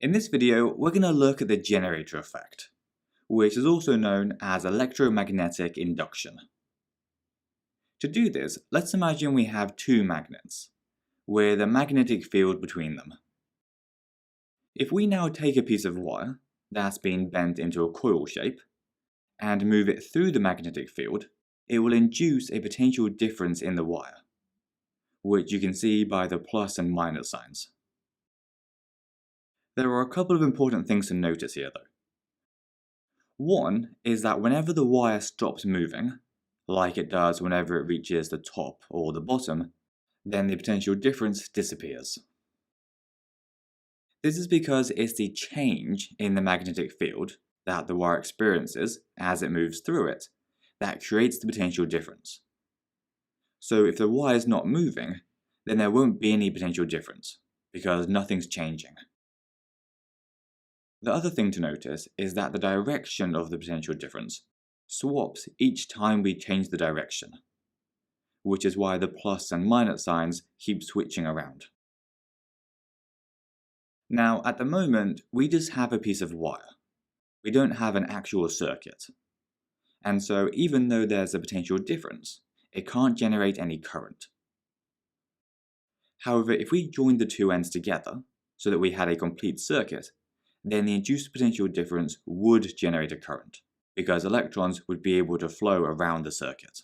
In this video, we're going to look at the generator effect, which is also known as electromagnetic induction. To do this, let's imagine we have two magnets, with a magnetic field between them. If we now take a piece of wire that's been bent into a coil shape, and move it through the magnetic field, it will induce a potential difference in the wire, which you can see by the plus and minus signs. There are a couple of important things to notice here though. One is that whenever the wire stops moving, like it does whenever it reaches the top or the bottom, then the potential difference disappears. This is because it's the change in the magnetic field that the wire experiences as it moves through it that creates the potential difference. So if the wire is not moving, then there won't be any potential difference, because nothing's changing. The other thing to notice is that the direction of the potential difference swaps each time we change the direction, which is why the plus and minus signs keep switching around. Now, at the moment, we just have a piece of wire. We don't have an actual circuit. And so, even though there's a potential difference, it can't generate any current. However, if we joined the two ends together, so that we had a complete circuit, then the induced potential difference would generate a current, because electrons would be able to flow around the circuit.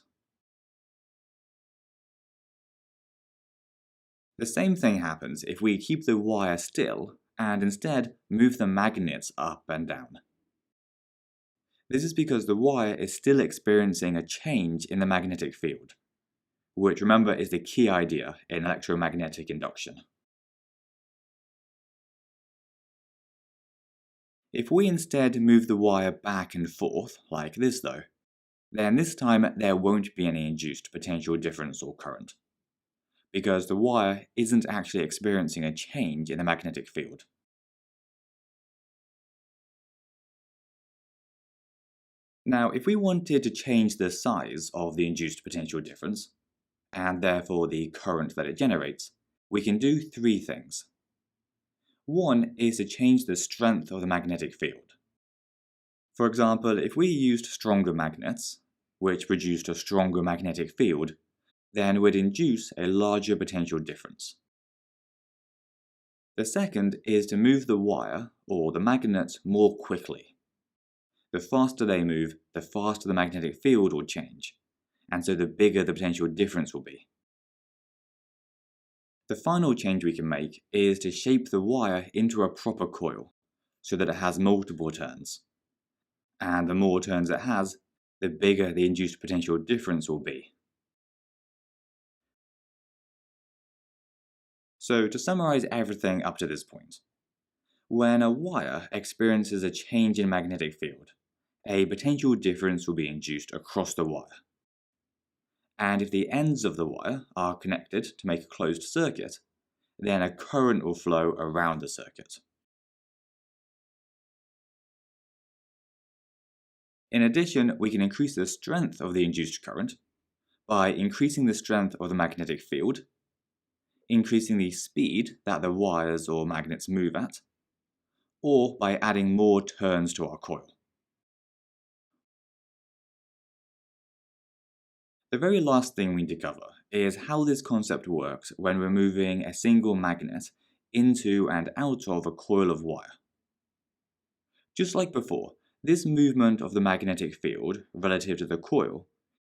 The same thing happens if we keep the wire still and instead move the magnets up and down. This is because the wire is still experiencing a change in the magnetic field, which remember is the key idea in electromagnetic induction. If we instead move the wire back and forth, like this though, then this time there won't be any induced potential difference or current, because the wire isn't actually experiencing a change in the magnetic field. Now, if we wanted to change the size of the induced potential difference, and therefore the current that it generates, we can do three things. One is to change the strength of the magnetic field. For example, if we used stronger magnets, which produced a stronger magnetic field, then we'd induce a larger potential difference. The second is to move the wire, or the magnets, more quickly. The faster they move, the faster the magnetic field will change, and so the bigger the potential difference will be. The final change we can make is to shape the wire into a proper coil, so that it has multiple turns. And the more turns it has, the bigger the induced potential difference will be. So to summarize everything up to this point, when a wire experiences a change in magnetic field, a potential difference will be induced across the wire. And if the ends of the wire are connected to make a closed circuit, then a current will flow around the circuit. In addition, we can increase the strength of the induced current by increasing the strength of the magnetic field, increasing the speed that the wires or magnets move at, or by adding more turns to our coil. The very last thing we need to cover is how this concept works when we're moving a single magnet into and out of a coil of wire. Just like before, this movement of the magnetic field relative to the coil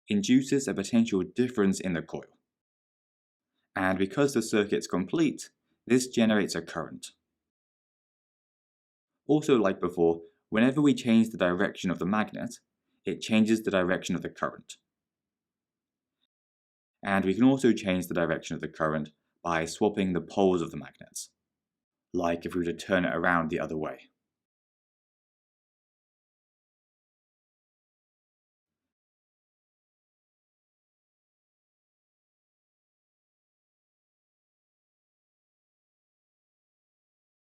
induces a potential difference in the coil. And because the circuit's complete, this generates a current. Also, like before, whenever we change the direction of the magnet, it changes the direction of the current. And we can also change the direction of the current by swapping the poles of the magnets, like if we were to turn it around the other way.